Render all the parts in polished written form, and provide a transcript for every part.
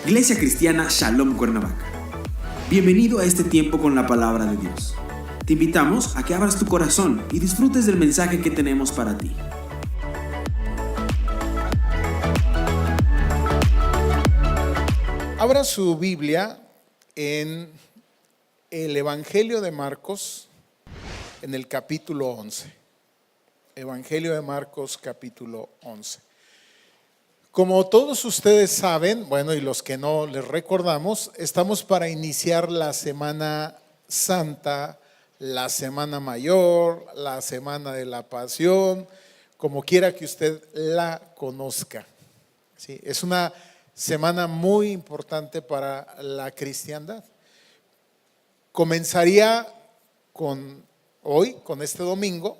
Iglesia Cristiana Shalom Cuernavaca. Bienvenido a este tiempo con la palabra de Dios. Te invitamos a que abras tu corazón y disfrutes del mensaje que tenemos para ti. Abra su Biblia en el Evangelio de Marcos, en el capítulo 11. Evangelio de Marcos, capítulo 11. Como todos ustedes saben, bueno, y los que no les recordamos, estamos para iniciar la Semana Santa, la Semana Mayor, la Semana de la Pasión, como quiera que usted la conozca. Sí, es una semana muy importante para la cristiandad. Comenzaría con hoy, con este domingo,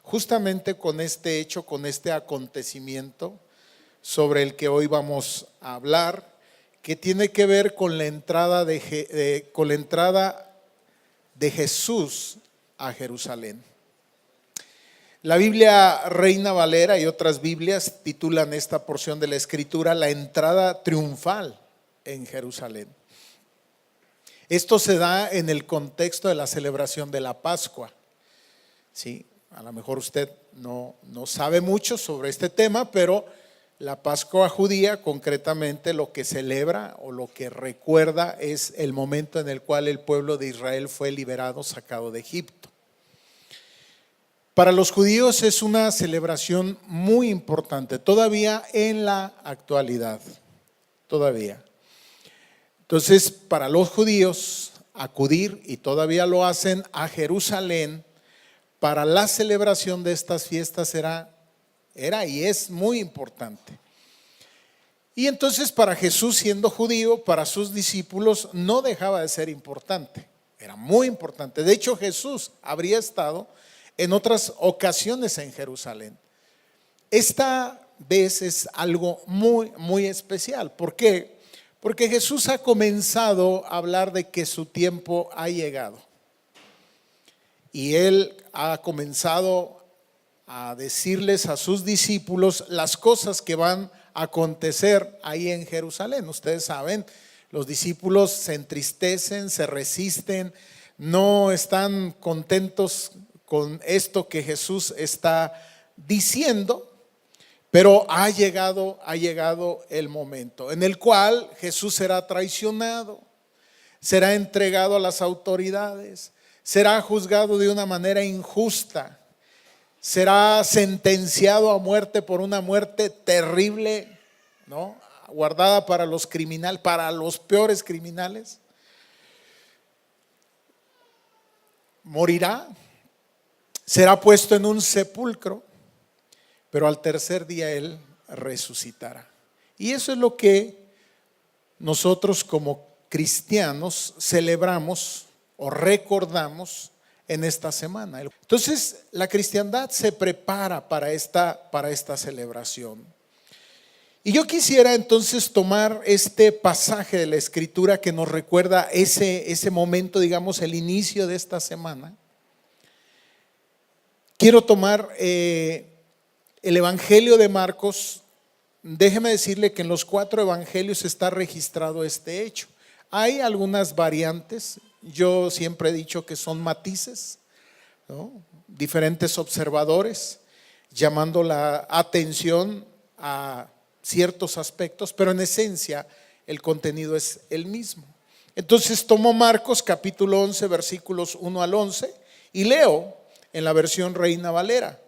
justamente con este hecho, con este acontecimiento sobre el que hoy vamos a hablar, que tiene que ver con la entrada de Jesús a Jerusalén. La Biblia Reina Valera y otras Biblias titulan esta porción de la Escritura la entrada triunfal en Jerusalén. Esto se da en el contexto de la celebración de la Pascua. Sí, a lo mejor usted no sabe mucho sobre este tema, pero la Pascua judía concretamente lo que celebra o lo que recuerda es el momento en el cual el pueblo de Israel fue liberado, sacado de Egipto. Para los judíos es una celebración muy importante, todavía en la actualidad, todavía. Entonces, para los judíos acudir, y todavía lo hacen, a Jerusalén para la celebración de estas fiestas era y es muy importante. Y entonces para Jesús, siendo judío, para sus discípulos no dejaba de ser importante, era muy importante. De hecho, Jesús habría estado en otras ocasiones en Jerusalén. Esta vez es algo muy, muy especial. ¿Por qué? Porque Jesús ha comenzado a hablar de que su tiempo ha llegado. Y Él ha comenzado a decirles a sus discípulos las cosas que van a acontecer ahí en Jerusalén. Ustedes saben, los discípulos se entristecen, se resisten, no están contentos con esto que Jesús está diciendo, pero ha llegado el momento en el cual Jesús será traicionado, será entregado a las autoridades, será juzgado de una manera injusta, será sentenciado a muerte por una muerte terrible, ¿no? Guardada para los criminales, para los peores criminales. Morirá, será puesto en un sepulcro, pero al tercer día Él resucitará. Y eso es lo que nosotros como cristianos celebramos o recordamos en esta semana. Entonces la cristiandad se prepara para esta celebración. Y yo quisiera entonces tomar este pasaje de la Escritura que nos recuerda ese momento, digamos, el inicio de esta semana. Quiero tomar el Evangelio de Marcos. Déjeme decirle que en los 4 evangelios está registrado este hecho. Hay algunas variantes. Yo siempre he dicho que son matices, ¿no? Diferentes observadores llamando la atención a ciertos aspectos, pero en esencia el contenido es el mismo. Entonces tomo Marcos capítulo 11 versículos 1 al 11 y leo en la versión Reina Valera.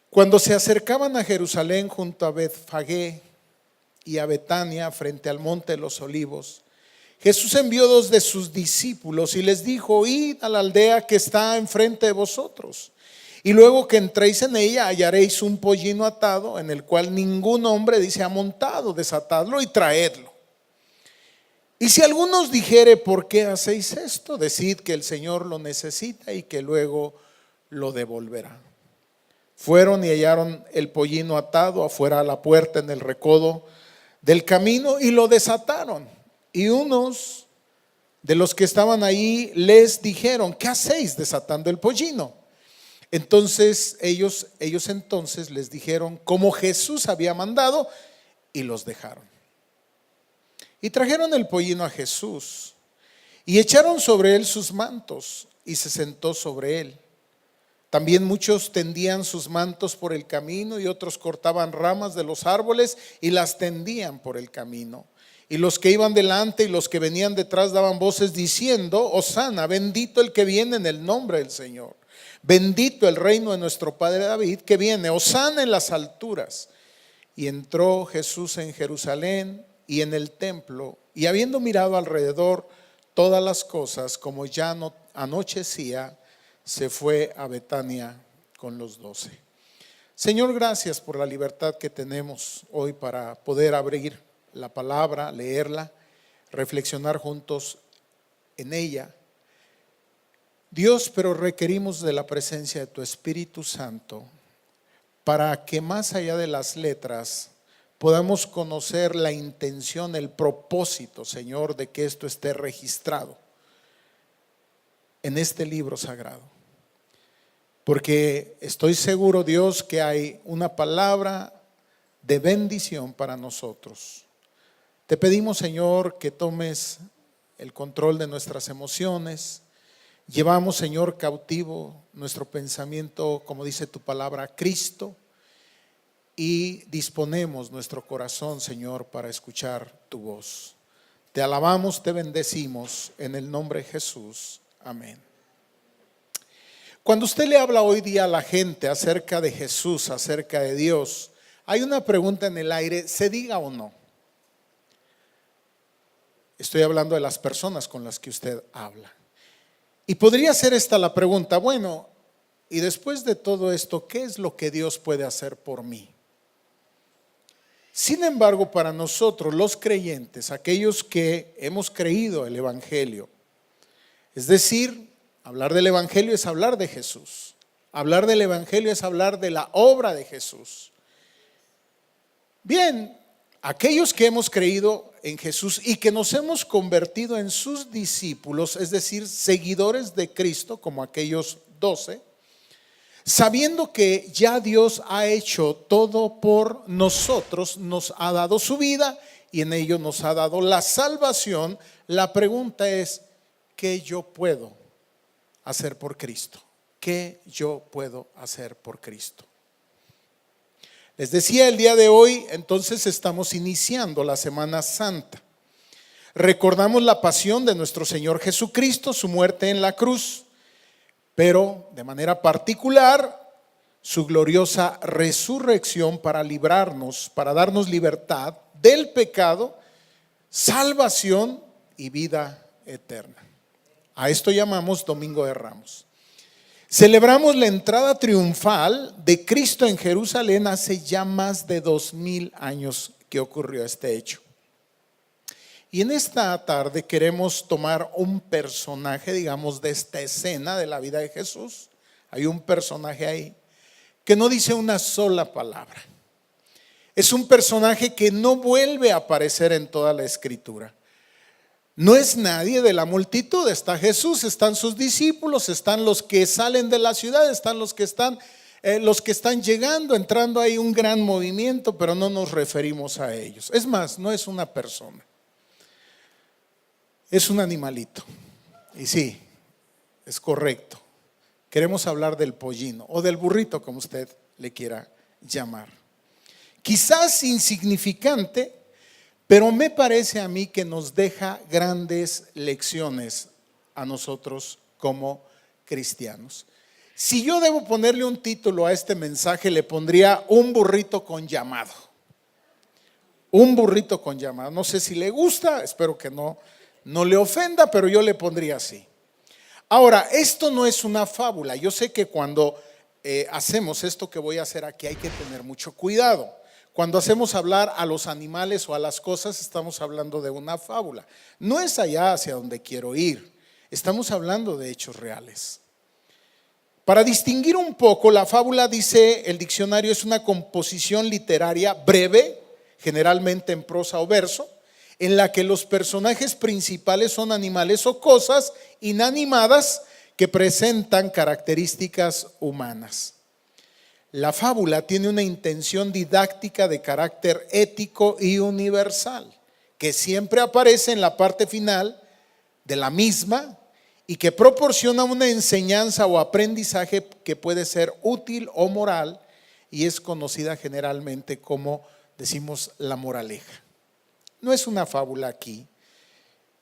Cuando se acercaban a Jerusalén junto a Betfagé y a Betania frente al monte de los Olivos, Jesús envió 2 de sus discípulos y les dijo: id a la aldea que está enfrente de vosotros, y luego que entréis en ella hallaréis un pollino atado, en el cual ningún hombre dice ha montado, desatadlo y traedlo. Y si alguno os dijere: ¿por qué hacéis esto?, decid que el Señor lo necesita y que luego lo devolverá. Fueron y hallaron el pollino atado afuera a la puerta en el recodo del camino y lo desataron. Y unos de los que estaban ahí les dijeron: ¿qué hacéis desatando el pollino? Entonces ellos entonces les dijeron como Jesús había mandado, y los dejaron. Y trajeron el pollino a Jesús y echaron sobre él sus mantos y se sentó sobre él. También muchos tendían sus mantos por el camino y otros cortaban ramas de los árboles y las tendían por el camino. Y los que iban delante y los que venían detrás daban voces diciendo: Hosana, bendito el que viene en el nombre del Señor. Bendito el reino de nuestro padre David que viene. Hosana en las alturas. Y entró Jesús en Jerusalén y en el templo, y habiendo mirado alrededor todas las cosas, como ya no anochecía, se fue a Betania con los 12. Señor, gracias por la libertad que tenemos hoy para poder abrir la palabra, leerla, reflexionar juntos en ella. Dios, pero requerimos de la presencia de tu Espíritu Santo para que más allá de las letras podamos conocer la intención, el propósito, Señor, de que esto esté registrado en este libro sagrado. Porque estoy seguro, Dios, que hay una palabra de bendición para nosotros. Te pedimos, Señor, que tomes el control de nuestras emociones. Llevamos, Señor, cautivo nuestro pensamiento, como dice tu palabra, a Cristo, y disponemos nuestro corazón, Señor, para escuchar tu voz. Te alabamos, te bendecimos en el nombre de Jesús. Amén. Cuando usted le habla hoy día a la gente acerca de Jesús, acerca de Dios, hay una pregunta en el aire: ¿se diga o no? Estoy hablando de las personas con las que usted habla. Y podría ser esta la pregunta: bueno, y después de todo esto, ¿qué es lo que Dios puede hacer por mí? Sin embargo, para nosotros los creyentes, aquellos que hemos creído el Evangelio, es decir, hablar del Evangelio es hablar de Jesús. Hablar del Evangelio es hablar de la obra de Jesús. Bien, aquellos que hemos creído en Jesús y que nos hemos convertido en sus discípulos, es decir, seguidores de Cristo, como aquellos 12, sabiendo que ya Dios ha hecho todo por nosotros, nos ha dado su vida y en ello nos ha dado la salvación, la pregunta es: ¿qué yo puedo hacer por Cristo? ¿Qué yo puedo hacer por Cristo? Les decía, el día de hoy, entonces, estamos iniciando la Semana Santa. Recordamos la pasión de nuestro Señor Jesucristo, su muerte en la cruz, pero de manera particular, su gloriosa resurrección para librarnos, para darnos libertad del pecado, salvación y vida eterna. A esto llamamos Domingo de Ramos. Celebramos la entrada triunfal de Cristo en Jerusalén hace ya más de 2000 años que ocurrió este hecho. Y en esta tarde queremos tomar un personaje, digamos, de esta escena de la vida de Jesús. Hay un personaje ahí que no dice una sola palabra. Es un personaje que no vuelve a aparecer en toda la Escritura. No es nadie de la multitud, está Jesús, están sus discípulos, están los que salen de la ciudad, están los que están llegando, entrando. Hay un gran movimiento, pero no nos referimos a ellos. Es más, no es una persona, es un animalito. Y sí, es correcto. Queremos hablar del pollino o del burrito, como usted le quiera llamar. Quizás insignificante, pero me parece a mí que nos deja grandes lecciones a nosotros como cristianos. Si yo debo ponerle un título a este mensaje, le pondría un burrito con llamado. Un burrito con llamado. No sé si le gusta, espero que no le ofenda, pero yo le pondría así. Ahora, esto no es una fábula. Yo sé que cuando hacemos esto que voy a hacer aquí hay que tener mucho cuidado. Cuando hacemos hablar a los animales o a las cosas, estamos hablando de una fábula. No es allá hacia donde quiero ir. Estamos hablando de hechos reales. Para distinguir un poco, la fábula, dice el diccionario, es una composición literaria breve, generalmente en prosa o verso, en la que los personajes principales son animales o cosas inanimadas que presentan características humanas. La fábula tiene una intención didáctica de carácter ético y universal. que siempre aparece en la parte final de la misma y que proporciona una enseñanza o aprendizaje que puede ser útil o moral y es conocida generalmente como, decimos, la moraleja. No es una fábula aquí,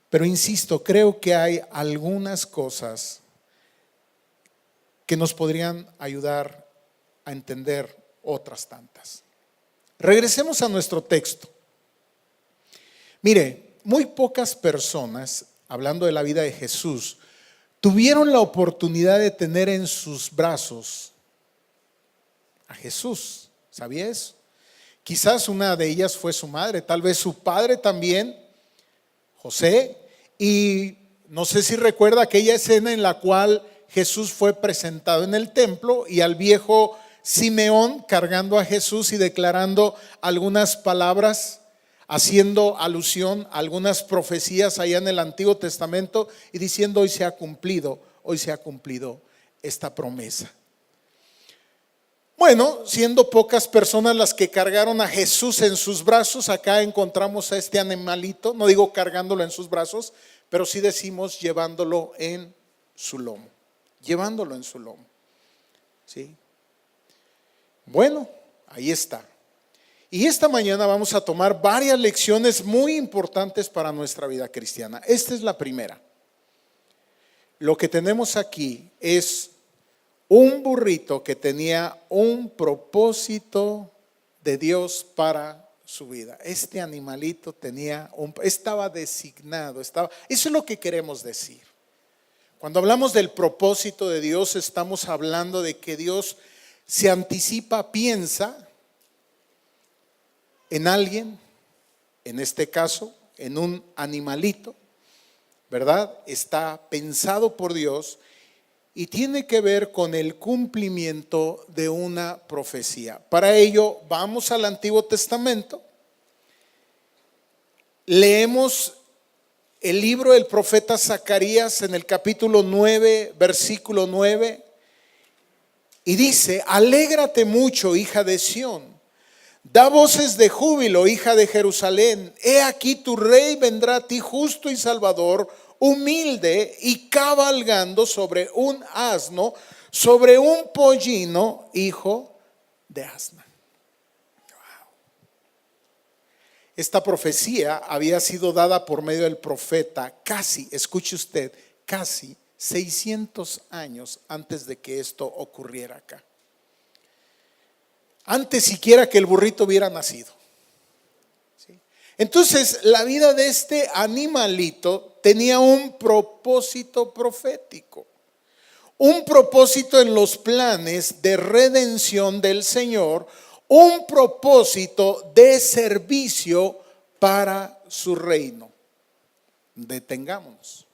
pero insisto, creo que hay algunas cosas que nos podrían ayudar a entender otras tantas. Regresemos a nuestro texto. Mire, muy pocas personas, hablando de la vida de Jesús, tuvieron la oportunidad de tener en sus brazos a Jesús. ¿Sabía eso? Quizás una de ellas fue su madre, tal vez su padre también, José. Y no sé si recuerda aquella escena en la cual Jesús fue presentado en el templo y al viejo Simeón cargando a Jesús y declarando algunas palabras, haciendo alusión a algunas profecías allá en el Antiguo Testamento y diciendo: hoy se ha cumplido esta promesa. Bueno, siendo pocas personas las que cargaron a Jesús en sus brazos, acá encontramos a este animalito, no digo cargándolo en sus brazos, pero sí decimos llevándolo en su lomo, ¿sí? Bueno, ahí está. Y esta mañana vamos a tomar varias lecciones muy importantes para nuestra vida cristiana. Esta es la primera. Lo que tenemos aquí es un burrito que tenía un propósito de Dios para su vida. Este animalito estaba designado, eso es lo que queremos decir. Cuando hablamos del propósito de Dios, estamos hablando de que Dios se anticipa, piensa en alguien, en este caso, en un animalito, ¿verdad? Está pensado por Dios y tiene que ver con el cumplimiento de una profecía. Para ello, vamos al Antiguo Testamento, leemos el libro del profeta Zacarías en el capítulo 9, versículo 9, y dice: alégrate mucho, hija de Sión, da voces de júbilo, hija de Jerusalén. He aquí tu rey vendrá a ti justo y salvador, humilde y cabalgando sobre un asno, sobre un pollino, hijo de asna. Wow. Esta profecía había sido dada por medio del profeta casi, escuche usted, casi 600 años antes de que esto ocurriera acá. Antes siquiera que el burrito hubiera nacido. ¿Sí? Entonces, la vida de este animalito tenía un propósito profético, un propósito en los planes de redención del Señor, un propósito de servicio para su reino. Detengámonos.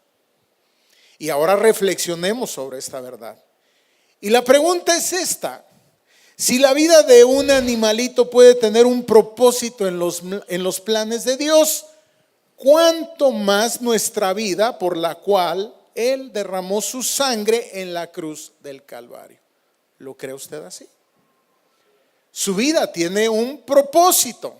Y ahora reflexionemos sobre esta verdad. Y la pregunta es esta: si la vida de un animalito puede tener un propósito en los planes de Dios, ¿cuánto más nuestra vida por la cual Él derramó su sangre en la cruz del Calvario? ¿Lo cree usted así? Su vida tiene un propósito.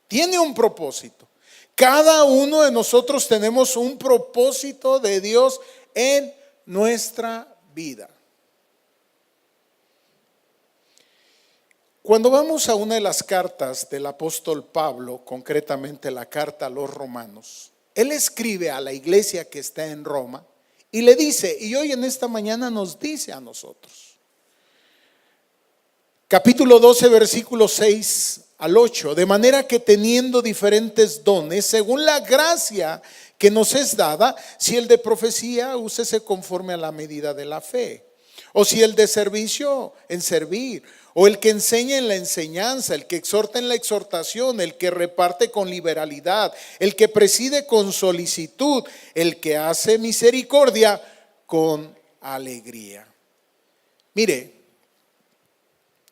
Tiene un propósito. Cada uno de nosotros tenemos un propósito de Dios en nuestra vida. Cuando vamos a una de las cartas del apóstol Pablo, concretamente la carta a los Romanos, él escribe a la iglesia que está en Roma y le dice, y hoy en esta mañana nos dice a nosotros, capítulo 12, versículos 6 al 8, de manera que teniendo diferentes dones, según la gracia que nos es dada, si el de profecía, úsese conforme a la medida de la fe, o si el de servicio, en servir, o el que enseña en la enseñanza, el que exhorta en la exhortación, el que reparte con liberalidad, el que preside con solicitud, el que hace misericordia con alegría. Mire,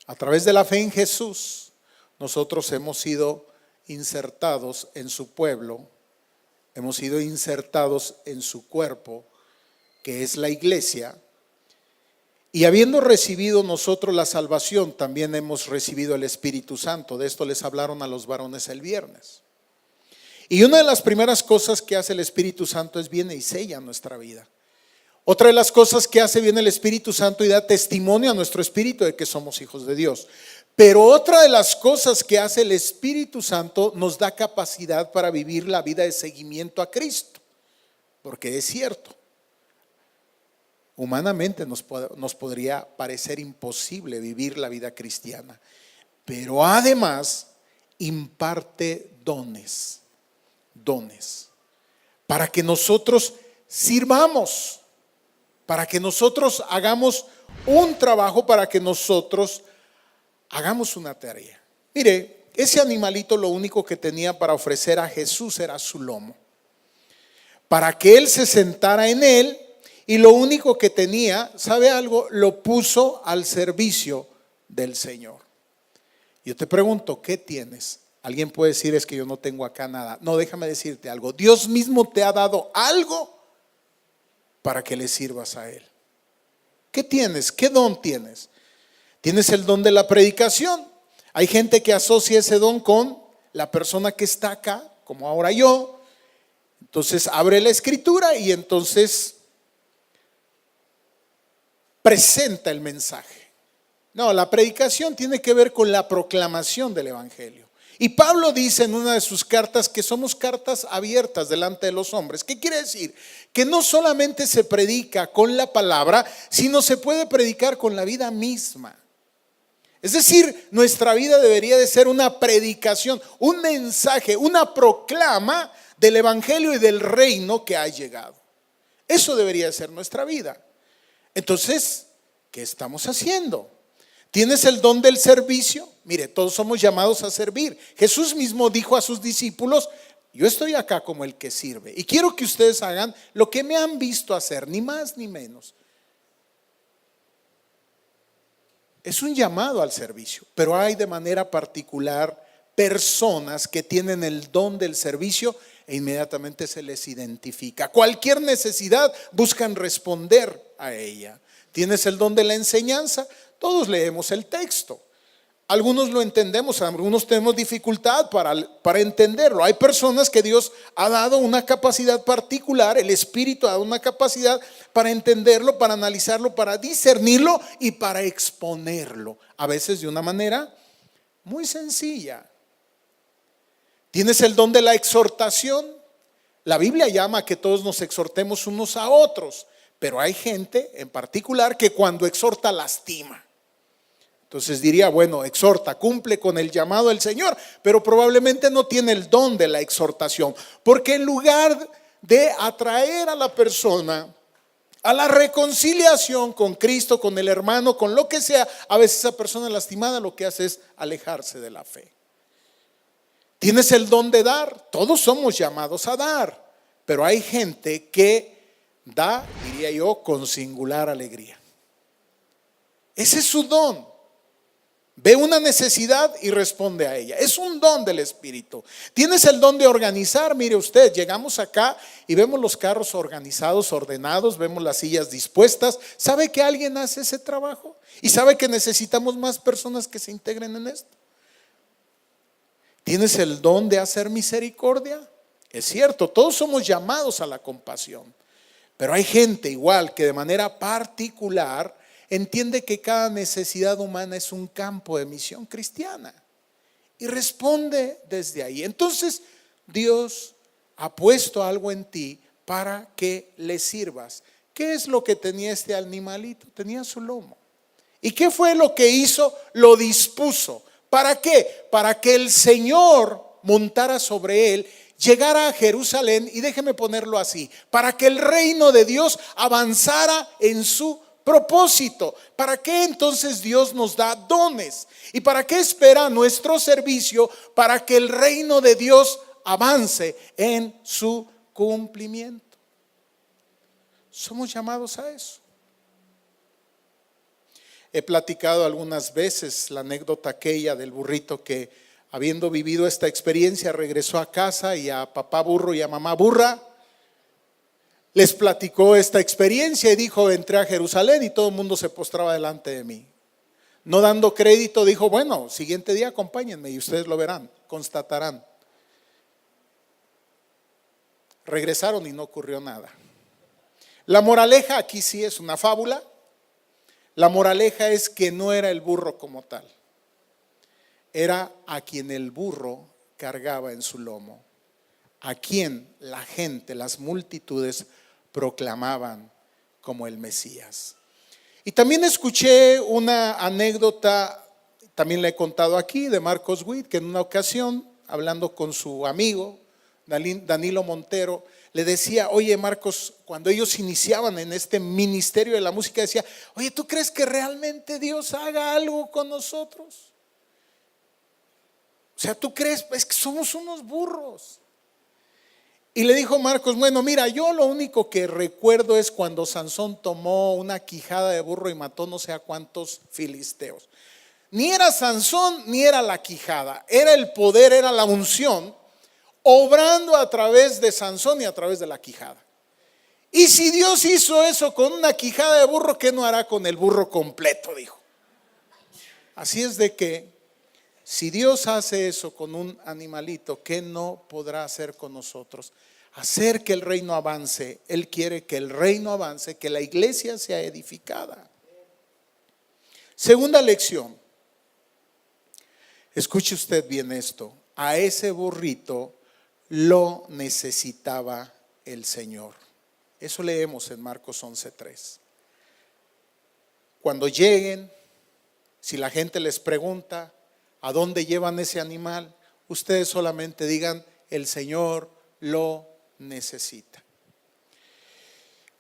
a través de la fe en Jesús, nosotros hemos sido insertados en su pueblo, hemos sido insertados en su cuerpo, que es la iglesia. Y habiendo recibido nosotros la salvación, también hemos recibido el Espíritu Santo. De esto les hablaron a los varones el viernes. Y una de las primeras cosas que hace el Espíritu Santo es viene y sella nuestra vida. Otra de las cosas que hace viene el Espíritu Santo y da testimonio a nuestro espíritu de que somos hijos de Dios. Pero otra de las cosas que hace el Espíritu Santo nos da capacidad para vivir la vida de seguimiento a Cristo. Porque es cierto, humanamente nos podría parecer imposible vivir la vida cristiana. Pero además imparte dones para que nosotros sirvamos, para que nosotros hagamos un trabajo, para que nosotros hagamos una tarea. Mire, ese animalito lo único que tenía para ofrecer a Jesús era su lomo, para que Él se sentara en él, y lo único que tenía, ¿sabe algo? Lo puso al servicio del Señor. Yo te pregunto, ¿qué tienes? Alguien puede decir, es que yo no tengo acá nada. No, déjame decirte algo. Dios mismo te ha dado algo para que le sirvas a Él. ¿Qué tienes? ¿Qué don tienes? Tienes el don de la predicación. Hay gente que asocia ese don con la persona que está acá, como ahora yo. Entonces abre la escritura y entonces presenta el mensaje. No, la predicación tiene que ver con la proclamación del evangelio. Y Pablo dice en una de sus cartas que somos cartas abiertas delante de los hombres. ¿Qué quiere decir? Que no solamente se predica con la palabra, sino se puede predicar con la vida misma. Es decir, nuestra vida debería de ser una predicación, un mensaje, una proclama del evangelio y del reino que ha llegado. Eso debería de ser nuestra vida. Entonces, ¿qué estamos haciendo? ¿Tienes el don del servicio? Mire, todos somos llamados a servir. Jesús mismo dijo a sus discípulos, yo estoy acá como el que sirve y quiero que ustedes hagan lo que me han visto hacer, ni más ni menos. Es un llamado al servicio, pero hay de manera particular personas que tienen el don del servicio e inmediatamente se les identifica. Cualquier necesidad buscan responder a ella. ¿Tienes el don de la enseñanza? Todos leemos el texto. Algunos lo entendemos, algunos tenemos dificultad para entenderlo. Hay personas que Dios ha dado una capacidad particular, el Espíritu ha dado una capacidad para entenderlo, para analizarlo, para discernirlo y para exponerlo. A veces de una manera muy sencilla. ¿Tienes el don de la exhortación? La Biblia llama a que todos nos exhortemos unos a otros, pero hay gente en particular que cuando exhorta lastima. Entonces diría, bueno, exhorta, cumple con el llamado del Señor, pero probablemente no tiene el don de la exhortación, porque en lugar de atraer a la persona a la reconciliación con Cristo, con el hermano, con lo que sea, a veces esa persona lastimada lo que hace es alejarse de la fe. ¿Tienes el don de dar? Todos somos llamados a dar, pero hay gente que da, diría yo, con singular alegría. Ese es su don. Ve una necesidad y responde a ella. Es un don del Espíritu. Tienes el don de organizar. Mire usted, llegamos acá y vemos los carros organizados, ordenados, vemos las sillas dispuestas. ¿Sabe que alguien hace ese trabajo? ¿Y sabe que necesitamos más personas que se integren en esto? ¿Tienes el don de hacer misericordia? Es cierto, todos somos llamados a la compasión, pero hay gente igual que de manera particular entiende que cada necesidad humana es un campo de misión cristiana y responde desde ahí. Entonces Dios ha puesto algo en ti para que le sirvas. ¿Qué es lo que tenía este animalito? Tenía su lomo. ¿Y qué fue lo que hizo? Lo dispuso. ¿Para qué? Para que el Señor montara sobre él, llegara a Jerusalén, y déjeme ponerlo así, para que el reino de Dios avanzara en su propósito. ¿Para qué entonces Dios nos da dones? ¿Y para qué espera nuestro servicio? Para que el reino de Dios avance en su cumplimiento. Somos llamados a eso. He platicado algunas veces la anécdota aquella del burrito que, habiendo vivido esta experiencia, regresó a casa y a papá burro y a mamá burra les platicó esta experiencia y dijo: entré a Jerusalén y todo el mundo se postraba delante de mí. No dando crédito, dijo: bueno, siguiente día acompáñenme y ustedes lo verán, constatarán. Regresaron y no ocurrió nada. La moraleja aquí sí es una fábula. La moraleja es que no era el burro como tal. Era a quien el burro cargaba en su lomo, a quien la gente, las multitudes proclamaban como el Mesías. Y también escuché una anécdota, también la he contado aquí, de Marcos Witt, que en una ocasión, hablando con su amigo Danilo Montero, le decía: oye Marcos, cuando ellos iniciaban en este ministerio de la música, decía: oye, ¿tú crees que realmente Dios haga algo con nosotros? O sea, ¿tú crees? Es que somos unos burros. Y le dijo Marcos: bueno, mira, yo lo único que recuerdo es cuando Sansón tomó una quijada de burro y mató no sé a cuántos filisteos. Ni era Sansón ni era la quijada, era el poder, era la unción obrando a través de Sansón y a través de la quijada. Y si Dios hizo eso con una quijada de burro, ¿qué no hará con el burro completo? Dijo. Así es de que si Dios hace eso con un animalito, ¿qué no podrá hacer con nosotros? Hacer que el reino avance. Él quiere que el reino avance, que la iglesia sea edificada. Segunda lección. Escuche usted bien esto. A ese burrito lo necesitaba el Señor. Eso leemos en Marcos 11:3. Cuando lleguen, si la gente les pregunta ¿a dónde llevan ese animal?, ustedes solamente digan: el Señor lo necesita.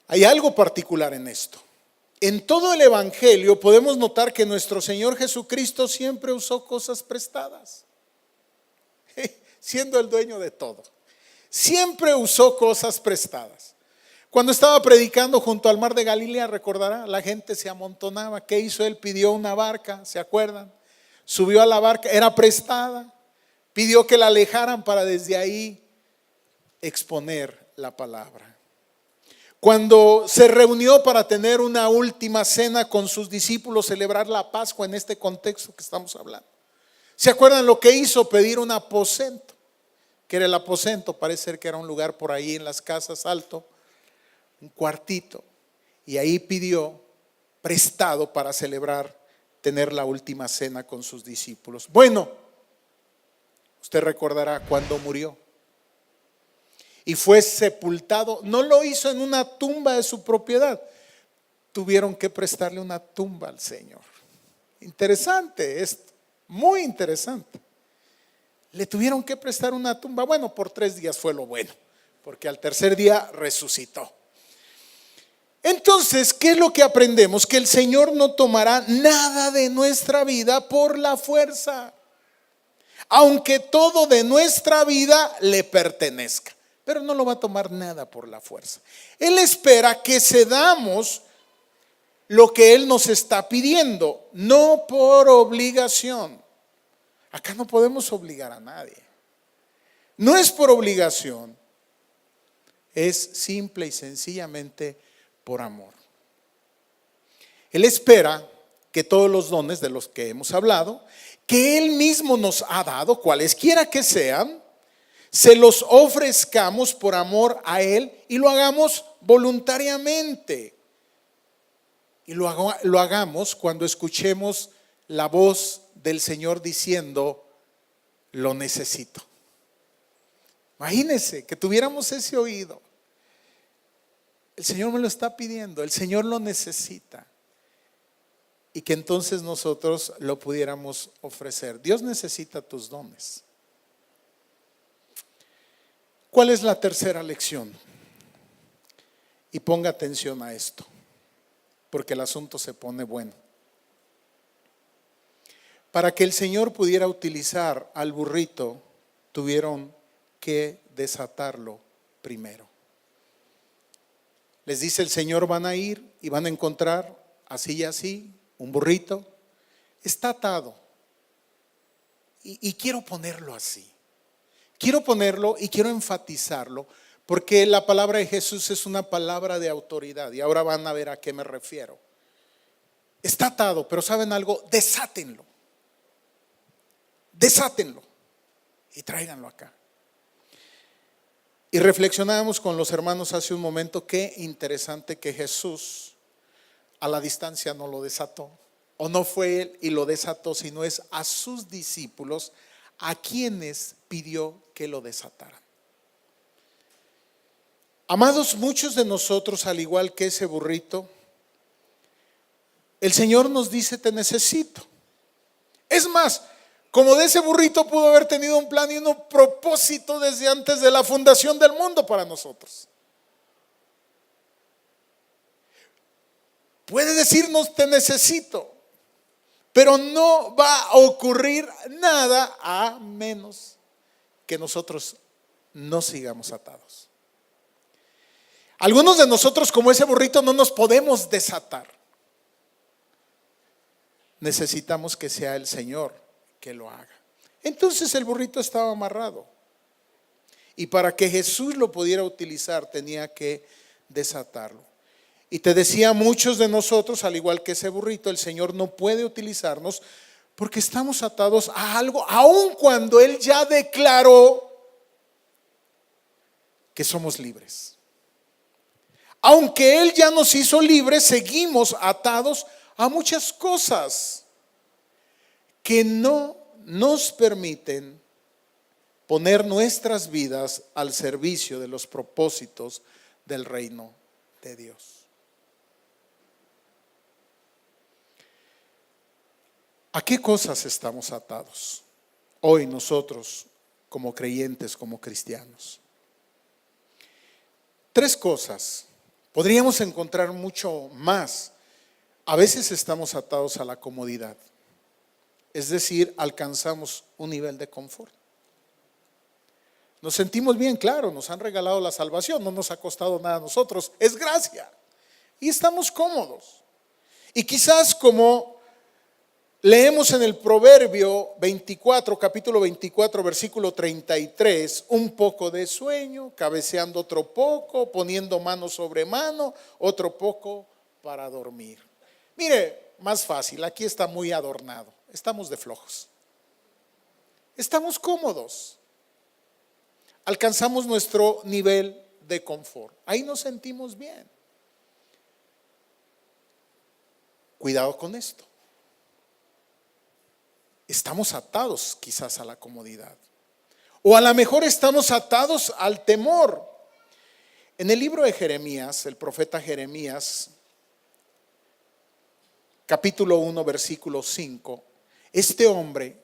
Hay algo particular en esto. En todo el Evangelio podemos notar que nuestro Señor Jesucristo siempre usó cosas prestadas, siendo el dueño de todo. Siempre usó cosas prestadas. Cuando estaba predicando junto al mar de Galilea, recordará, la gente se amontonaba. ¿Qué hizo él? Pidió una barca, ¿se acuerdan? Subió a la barca, era prestada, pidió que la alejaran para desde ahí exponer la palabra. Cuando se reunió para tener una última cena con sus discípulos, celebrar la Pascua en este contexto que estamos hablando, ¿se acuerdan lo que hizo? Pedir un aposento. ¿Qué era el aposento? Parece ser que era un lugar por ahí en las casas alto, un cuartito, y ahí pidió prestado para celebrar, tener la última cena con sus discípulos. Bueno, usted recordará cuando murió y fue sepultado. No lo hizo en una tumba de su propiedad, tuvieron que prestarle una tumba al Señor. Interesante esto, muy interesante. Le tuvieron que prestar una tumba. Bueno, por 3 días fue lo bueno, porque al tercer día resucitó. Entonces, ¿qué es lo que aprendemos? Que el Señor no tomará nada de nuestra vida por la fuerza, aunque todo de nuestra vida le pertenezca, pero no lo va a tomar nada por la fuerza. Él espera que cedamos lo que Él nos está pidiendo, no por obligación. Acá no podemos obligar a nadie. No es por obligación, es simple y sencillamente por amor. Él espera que todos los dones de los que hemos hablado, que Él mismo nos ha dado, cualesquiera que sean, se los ofrezcamos por amor a Él y lo hagamos voluntariamente. Y lo hagamos cuando escuchemos la voz del Señor diciendo: lo necesito. Imagínense que tuviéramos ese oído. El Señor me lo está pidiendo, el Señor lo necesita. Y que entonces nosotros lo pudiéramos ofrecer. Dios necesita tus dones. ¿Cuál es la tercera lección? Y ponga atención a esto, porque el asunto se pone bueno. Para que el Señor pudiera utilizar al burrito, tuvieron que desatarlo primero. Les dice el Señor: van a ir y van a encontrar así y así un burrito, está atado. Y quiero ponerlo así. Quiero ponerlo y quiero enfatizarlo, porque la palabra de Jesús es una palabra de autoridad. Y ahora van a ver a qué me refiero. Está atado, pero ¿saben algo? Desátenlo. Desátenlo y tráiganlo acá. Y reflexionábamos con los hermanos hace un momento, qué interesante que Jesús a la distancia no lo desató. O no fue él y lo desató, sino es a sus discípulos a quienes pidió que lo desataran. Amados, muchos de nosotros, al igual que ese burrito, el Señor nos dice: te necesito. Es más, como de ese burrito pudo haber tenido un plan y un propósito desde antes de la fundación del mundo para nosotros. Puede decirnos: te necesito, pero no va a ocurrir nada a menos que nosotros no sigamos atados. Algunos de nosotros, como ese burrito, no nos podemos desatar. Necesitamos que sea el Señor que lo haga. Entonces el burrito estaba amarrado, y para que Jesús lo pudiera utilizar tenía que desatarlo. Y te decía, muchos de nosotros, al igual que ese burrito, el Señor no puede utilizarnos porque estamos atados a algo, aun cuando Él ya declaró que somos libres. Aunque Él ya nos hizo libres, seguimos atados a muchas cosas que no nos permiten poner nuestras vidas al servicio de los propósitos del reino de Dios. ¿A qué cosas estamos atados hoy nosotros como creyentes, como cristianos? 3 cosas. Podríamos encontrar mucho más. A veces estamos atados a la comodidad, es decir, alcanzamos un nivel de confort. Nos sentimos bien, claro, nos han regalado la salvación, no nos ha costado nada a nosotros, es gracia. Y estamos cómodos. Y quizás, como leemos en el Proverbio 24, capítulo 24, versículo 33, un poco de sueño, cabeceando otro poco, poniendo mano sobre mano, otro poco para dormir. Mire, más fácil, aquí está muy adornado, estamos de flojos, estamos cómodos, alcanzamos nuestro nivel de confort, ahí nos sentimos bien. Cuidado con esto. Estamos atados quizás a la comodidad, o a lo mejor estamos atados al temor. En el libro de Jeremías, el profeta Jeremías, capítulo 1, versículo 5, este hombre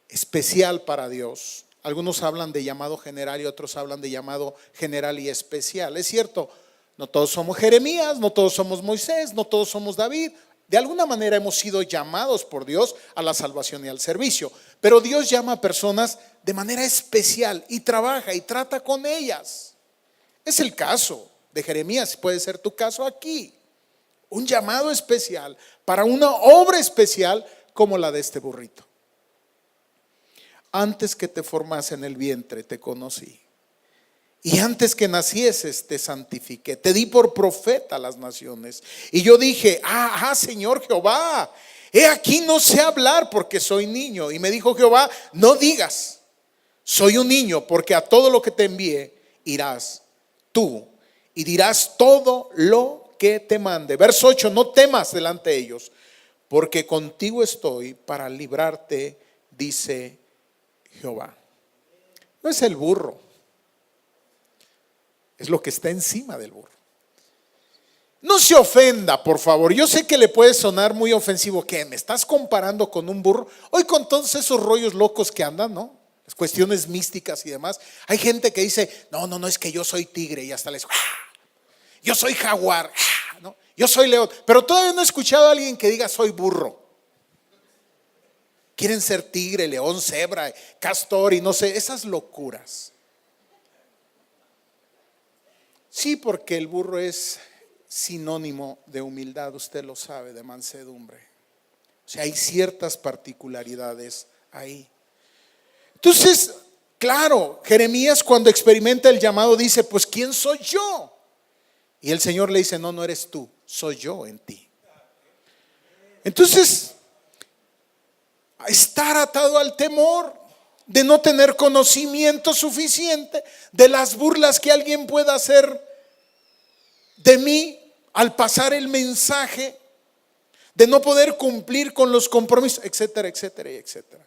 especial para Dios, algunos hablan de llamado general y otros hablan de llamado general y especial. Es cierto, no todos somos Jeremías, no todos somos Moisés, no todos somos David. De alguna manera hemos sido llamados por Dios a la salvación y al servicio, pero Dios llama a personas de manera especial y trabaja y trata con ellas. Es el caso de Jeremías, puede ser tu caso aquí. Un llamado especial para una obra especial como la de este burrito. Antes que te formase en el vientre te conocí, y antes que nacieses te santifiqué, te di por profeta a las naciones. Y yo dije: Señor Jehová, he aquí no sé hablar porque soy niño. Y me dijo Jehová: no digas, soy un niño, porque a todo lo que te envíe irás tú y dirás todo lo que te mande. Verso 8: no temas delante de ellos, porque contigo estoy para librarte, dice Jehová. No es el burro, es lo que está encima del burro. No se ofenda, por favor. Yo sé que le puede sonar muy ofensivo. ¿Qué? ¿Me estás comparando con un burro? Hoy, con todos esos rollos locos que andan, ¿no? Las cuestiones místicas y demás. Hay gente que dice: no, es que yo soy tigre, y hasta les yo soy jaguar, ¿no? Yo soy león. Pero todavía no he escuchado a alguien que diga: soy burro. Quieren ser tigre, león, cebra, castor y no sé, esas locuras. Sí, porque el burro es sinónimo de humildad, usted lo sabe, de mansedumbre. O sea, hay ciertas particularidades ahí. Entonces, claro, Jeremías, cuando experimenta el llamado, dice: pues ¿quién soy yo? Y el Señor le dice: no eres tú, soy yo en ti. Entonces, estar atado al temor de no tener conocimiento suficiente, de las burlas que alguien pueda hacer de mí al pasar el mensaje, de no poder cumplir con los compromisos, etcétera, etcétera, etcétera.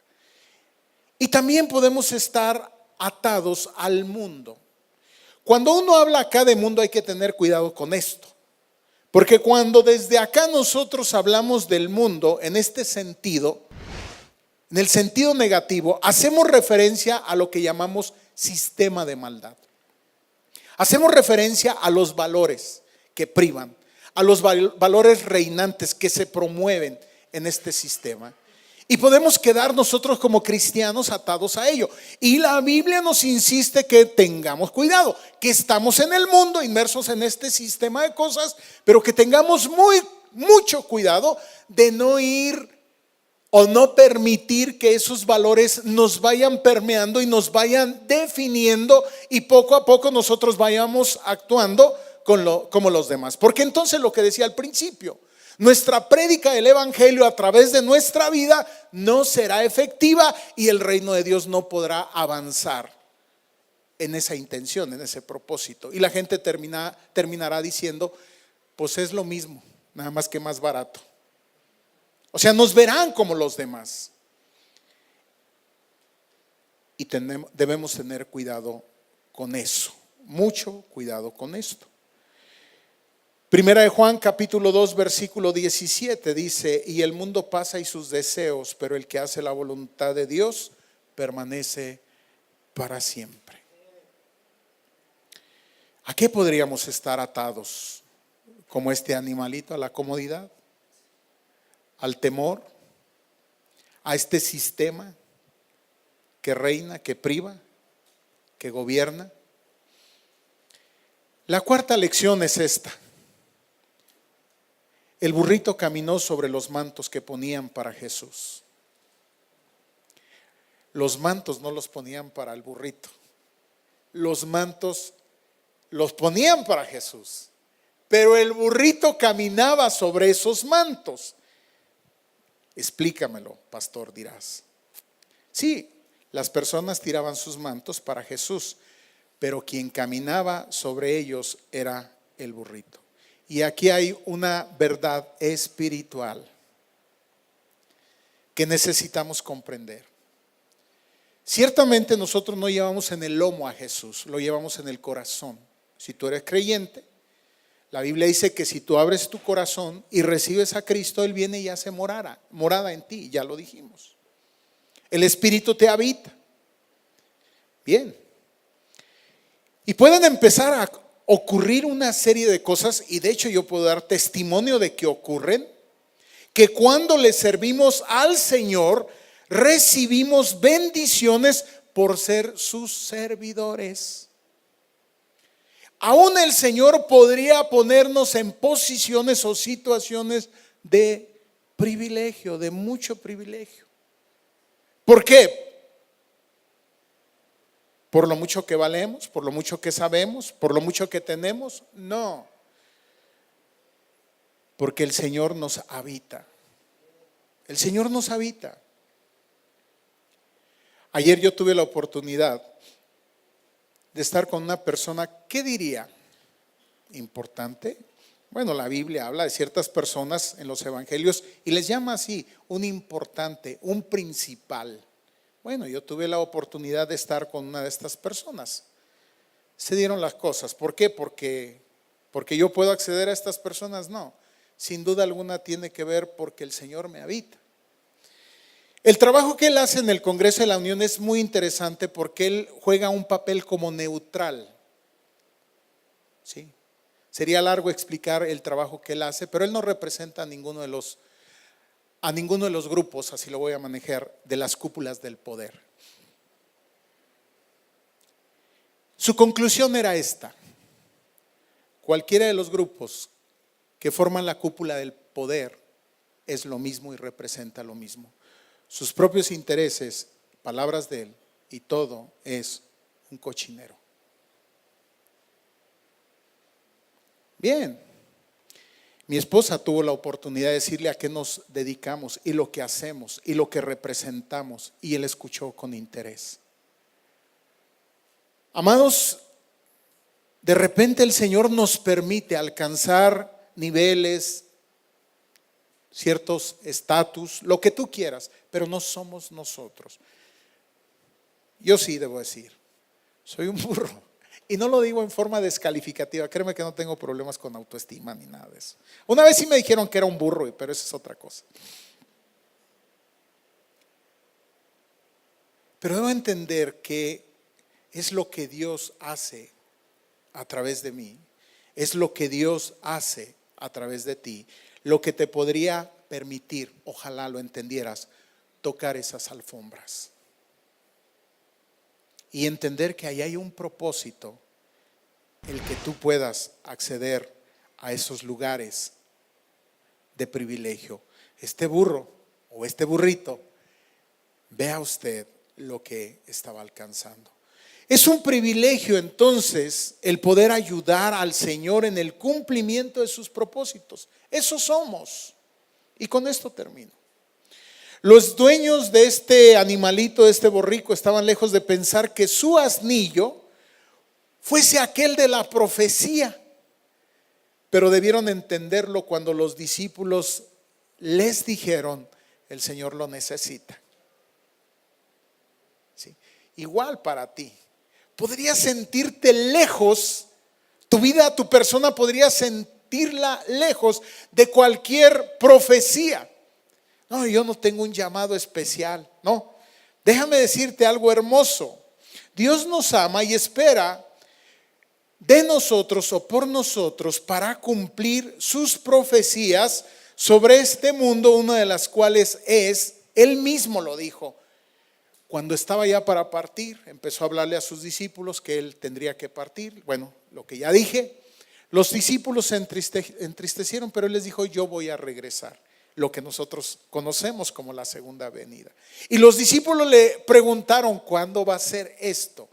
Y también podemos estar atados al mundo. Cuando uno habla acá de mundo hay que tener cuidado con esto, porque cuando desde acá nosotros hablamos del mundo en este sentido, en el sentido negativo, hacemos referencia a lo que llamamos sistema de maldad. Hacemos referencia a los valores que privan, a los valores reinantes que se promueven en este sistema. Y podemos quedar nosotros como cristianos atados a ello. Y la Biblia nos insiste que tengamos cuidado, que estamos en el mundo, inmersos en este sistema de cosas, pero que tengamos mucho cuidado de no ir o no permitir que esos valores nos vayan permeando y nos vayan definiendo, y poco a poco nosotros vayamos actuando como los demás. Porque entonces, lo que decía al principio, nuestra prédica del evangelio a través de nuestra vida no será efectiva y el reino de Dios no podrá avanzar en esa intención, en ese propósito. Y la gente terminará diciendo, pues es lo mismo, nada más que más barato. O sea, nos verán como los demás. Y debemos tener cuidado con eso, mucho cuidado con esto. Primera de Juan capítulo 2 versículo 17 dice: y el mundo pasa y sus deseos, pero el que hace la voluntad de Dios permanece para siempre. ¿A qué podríamos estar atados como este animalito? A la comodidad, al temor, a este sistema que reina, que priva, que gobierna. La cuarta lección es esta: el burrito caminó sobre los mantos que ponían para Jesús. Los mantos no los ponían para el burrito, los mantos los ponían para Jesús, pero el burrito caminaba sobre esos mantos. Explícamelo, pastor, dirás. Sí, las personas tiraban sus mantos para Jesús, pero quien caminaba sobre ellos era el burrito. Y aquí hay una verdad espiritual que necesitamos comprender. Ciertamente nosotros no llevamos en el lomo a Jesús, lo llevamos en el corazón. Si tú eres creyente, la Biblia dice que si tú abres tu corazón y recibes a Cristo, Él viene y hace morada en ti, ya lo dijimos. El Espíritu te habita. Bien. Y pueden empezar a ocurrir una serie de cosas, y de hecho yo puedo dar testimonio de que ocurren, que cuando le servimos al Señor, recibimos bendiciones por ser sus servidores. Aún el Señor podría ponernos en posiciones o situaciones de privilegio, de mucho privilegio. ¿Por qué? ¿Por lo mucho que valemos? ¿Por lo mucho que sabemos? ¿Por lo mucho que tenemos? No. Porque el Señor nos habita. El Señor nos habita. Ayer yo tuve la oportunidad de estar con una persona, ¿qué diría? Importante. Bueno, la Biblia habla de ciertas personas en los evangelios y les llama así, un importante, un principal. Bueno, yo tuve la oportunidad de estar con una de estas personas. Se dieron las cosas. ¿Por qué? Porque yo puedo acceder a estas personas. No, sin duda alguna tiene que ver porque el Señor me habita. El trabajo que él hace en el Congreso de la Unión es muy interesante porque él juega un papel como neutral. ¿Sí? Sería largo explicar el trabajo que él hace, pero él no representa a ninguno de los grupos, así lo voy a manejar, de las cúpulas del poder. Su conclusión era esta: cualquiera de los grupos que forman la cúpula del poder es lo mismo y representa lo mismo. Sus propios intereses, palabras de él, y todo es un cochinero. Bien, mi esposa tuvo la oportunidad de decirle a qué nos dedicamos y lo que hacemos y lo que representamos, y él escuchó con interés. Amados, de repente el Señor nos permite alcanzar niveles, ciertos estatus, lo que tú quieras, pero no somos nosotros. Yo sí debo decir, soy un burro. Y no lo digo en forma descalificativa, créeme que no tengo problemas con autoestima ni nada de eso. Una vez sí me dijeron que era un burro, pero eso es otra cosa. Pero debo entender que es lo que Dios hace a través de mí, es lo que Dios hace a través de ti, lo que te podría permitir, ojalá lo entendieras, tocar esas alfombras y entender que ahí hay un propósito, el que tú puedas acceder a esos lugares de privilegio. Este burro o este burrito, vea usted lo que estaba alcanzando. Es un privilegio entonces el poder ayudar al Señor en el cumplimiento de sus propósitos. Eso somos. Y con esto termino. Los dueños de este animalito, de este borrico, estaban lejos de pensar que su asnillo fuese aquel de la profecía, pero debieron entenderlo cuando los discípulos les dijeron: el Señor lo necesita. ¿Sí? Igual para ti. Podrías sentirte lejos, tu vida, tu persona podría sentirla lejos de cualquier profecía. No, yo no tengo un llamado especial. No, déjame decirte algo hermoso. Dios nos ama y espera de nosotros o por nosotros para cumplir sus profecías sobre este mundo, una de las cuales es, Él mismo lo dijo. Cuando estaba ya para partir, empezó a hablarle a sus discípulos que Él tendría que partir. Bueno, lo que ya dije, los discípulos se entristecieron, pero Él les dijo: yo voy a regresar. Lo que nosotros conocemos como la segunda venida. Y los discípulos le preguntaron: ¿cuándo va a ser esto?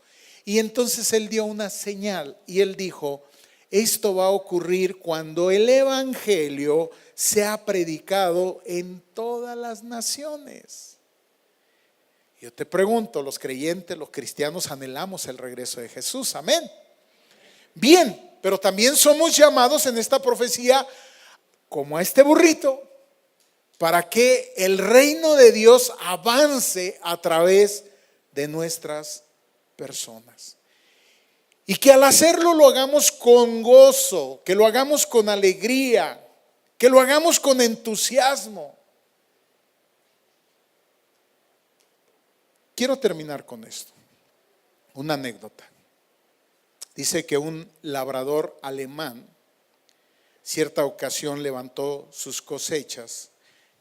Y entonces Él dio una señal y Él dijo: esto va a ocurrir cuando el evangelio sea predicado en todas las naciones. Yo te pregunto, los creyentes, los cristianos anhelamos el regreso de Jesús, amén. Bien, pero también somos llamados en esta profecía, como a este burrito, para que el reino de Dios avance a través de nuestras personas. Y que al hacerlo lo hagamos con gozo, que lo hagamos con alegría, que lo hagamos con entusiasmo. Quiero terminar con esto, una anécdota. Dice que un labrador alemán, cierta ocasión levantó sus cosechas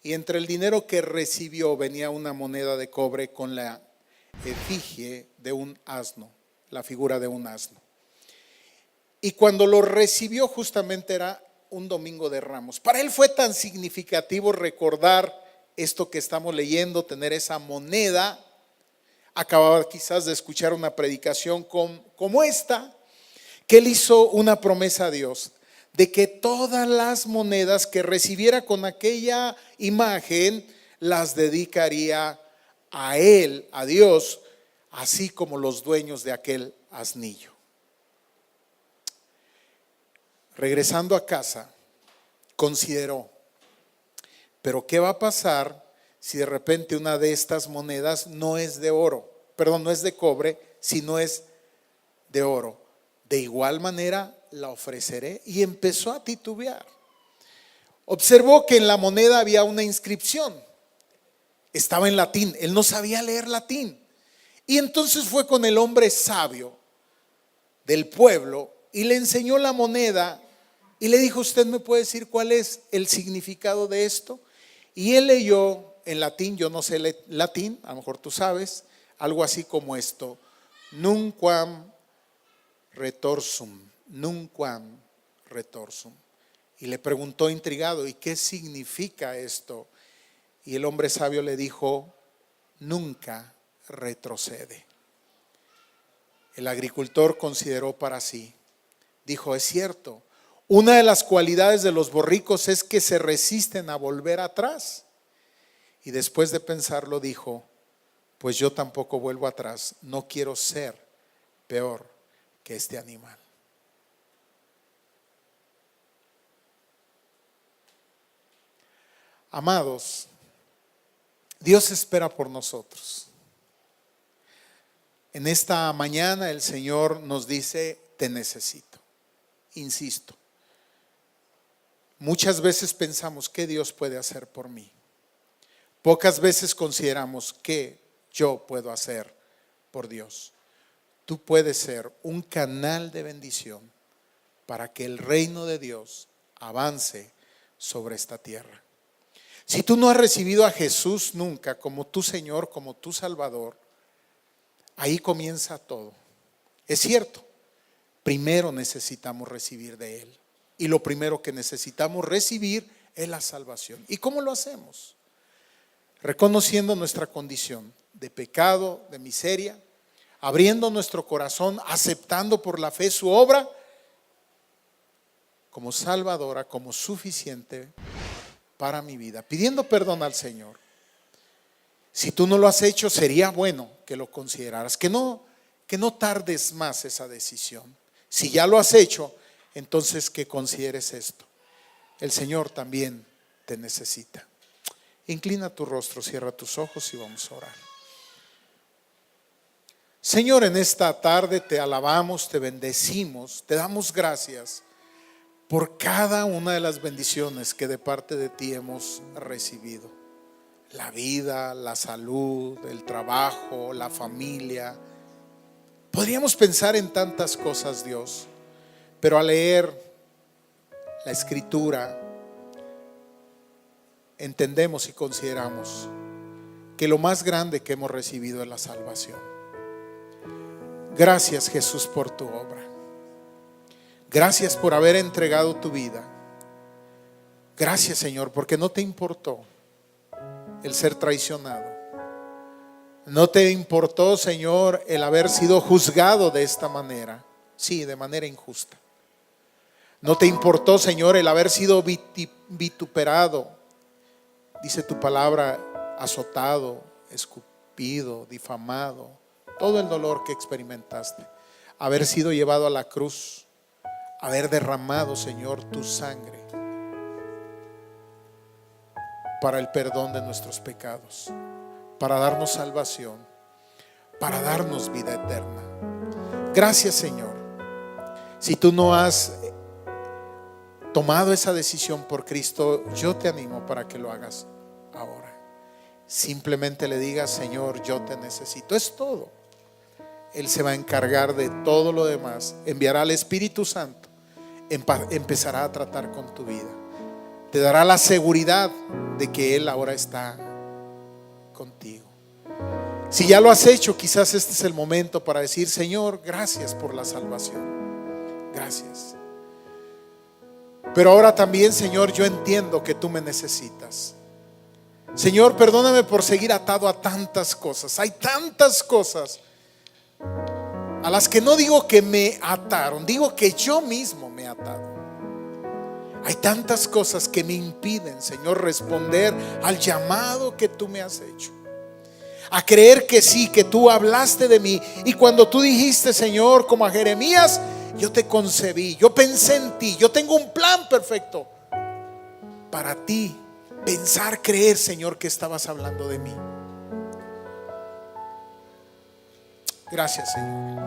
y entre el dinero que recibió venía una moneda de cobre con la efigie de un asno, la figura de un asno. Y cuando lo recibió, justamente era un domingo de Ramos. Para él fue tan significativo recordar esto que estamos leyendo, tener esa moneda. Acababa quizás de escuchar una predicación como esta, que él hizo una promesa a Dios de que todas las monedas que recibiera con aquella imagen las dedicaría a él, a Dios, así como los dueños de aquel asnillo. Regresando a casa, consideró: pero ¿qué va a pasar si de repente una de estas monedas no es de oro? Perdón, no es de cobre, sino es de oro. De igual manera la ofreceré. Y empezó a titubear. Observó que en la moneda había una inscripción. Estaba en latín. Él no sabía leer latín. Y entonces fue con el hombre sabio del pueblo y le enseñó la moneda y le dijo: ¿usted me puede decir cuál es el significado de esto? Y él leyó en latín, yo no sé latín, a lo mejor tú sabes, algo así como esto: nunquam retorsum, nunquam retorsum. Y le preguntó intrigado: ¿y qué significa esto? Y el hombre sabio le dijo: nunca retrocede. El agricultor consideró para sí, dijo: es cierto, una de las cualidades de los borricos es que se resisten a volver atrás. Y después de pensarlo dijo: pues yo tampoco vuelvo atrás, no quiero ser peor que este animal. Amados, Dios espera por nosotros. En esta mañana el Señor nos dice: te necesito. Insisto, muchas veces pensamos: ¿qué Dios puede hacer por mí? Pocas veces consideramos: ¿qué yo puedo hacer por Dios? Tú puedes ser un canal de bendición para que el reino de Dios avance sobre esta tierra. Si tú no has recibido a Jesús nunca como tu Señor, como tu Salvador, ahí comienza todo. Es cierto, primero necesitamos recibir de Él. Y lo primero que necesitamos recibir es la salvación. ¿Y cómo lo hacemos? Reconociendo nuestra condición de pecado, de miseria, abriendo nuestro corazón, aceptando por la fe su obra como salvadora, como suficiente para mi vida, pidiendo perdón al Señor. Si tú no lo has hecho, sería bueno que lo consideraras, que no tardes más esa decisión. Si ya lo has hecho, entonces que consideres esto: el Señor también te necesita. Inclina tu rostro, cierra tus ojos y vamos a orar. Señor, en esta tarde te alabamos, te bendecimos, te damos gracias por cada una de las bendiciones que de parte de ti hemos recibido. La vida, la salud, el trabajo, la familia. Podríamos pensar en tantas cosas, Dios, pero al leer la Escritura entendemos y consideramos que lo más grande que hemos recibido es la salvación. Gracias, Jesús, por tu obra. Gracias por haber entregado tu vida. Gracias, Señor, porque no te importó el ser traicionado. No te importó, Señor, el haber sido juzgado de esta manera. Sí, de manera injusta. No te importó, Señor, el haber sido vituperado. Dice tu palabra: azotado, escupido, difamado. Todo el dolor que experimentaste. Haber sido llevado a la cruz. Haber derramado, Señor, tu sangre para el perdón de nuestros pecados, para darnos salvación, para darnos vida eterna. Gracias, Señor. Si tú no has tomado esa decisión por Cristo, yo te animo para que lo hagas ahora. Simplemente le digas: Señor, yo te necesito. Es todo. Él se va a encargar de todo lo demás. Enviará al Espíritu Santo. Empezará a tratar con tu vida. Te dará la seguridad de que Él ahora está contigo. Si ya lo has hecho, quizás este es el momento para decir: Señor, gracias por la salvación. Gracias. Pero ahora también, Señor, yo entiendo que tú me necesitas. Señor, perdóname por seguir atado a tantas cosas. Hay tantas cosas a las que no digo que me ataron, digo que yo mismo me he atado. Hay tantas cosas que me impiden, Señor, responder al llamado que tú me has hecho. A creer que sí, que tú hablaste de mí. Y cuando tú dijiste, Señor, como a Jeremías: yo te concebí, yo pensé en ti, yo tengo un plan perfecto para ti. Pensar, creer, Señor, que estabas hablando de mí. Gracias, Señor,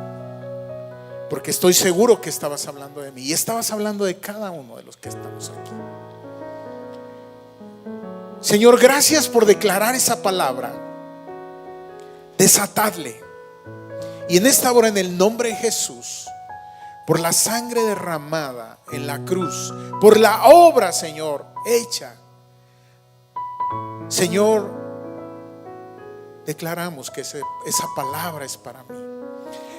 porque estoy seguro que estabas hablando de mí y estabas hablando de cada uno de los que estamos aquí. Señor, gracias por declarar esa palabra. Desatadle. Y en esta hora, en el nombre de Jesús, por la sangre derramada en la cruz, por la obra, Señor, hecha, Señor, declaramos que esa palabra es para mí.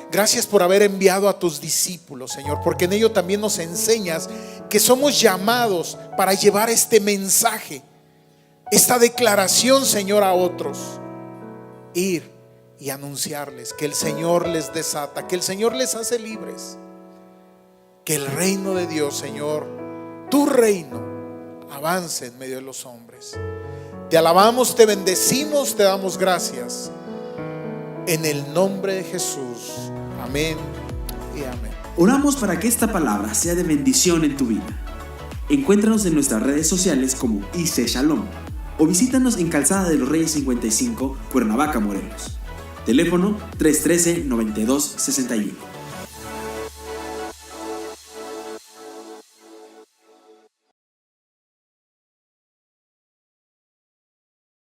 Gracias por haber enviado a tus discípulos, Señor, porque en ello también nos enseñas que somos llamados para llevar este mensaje, esta declaración, Señor, a otros. Ir y anunciarles que el Señor les desata, que el Señor les hace libres, que el reino de Dios, Señor, tu reino, avance en medio de los hombres. Te alabamos, te bendecimos, te damos gracias. en el nombre de Jesús. Amén y amén. Oramos para que esta palabra sea de bendición en tu vida. Encuéntranos en nuestras redes sociales como IC Shalom o visítanos en Calzada de los Reyes 55, Cuernavaca, Morelos. Teléfono 313-9261.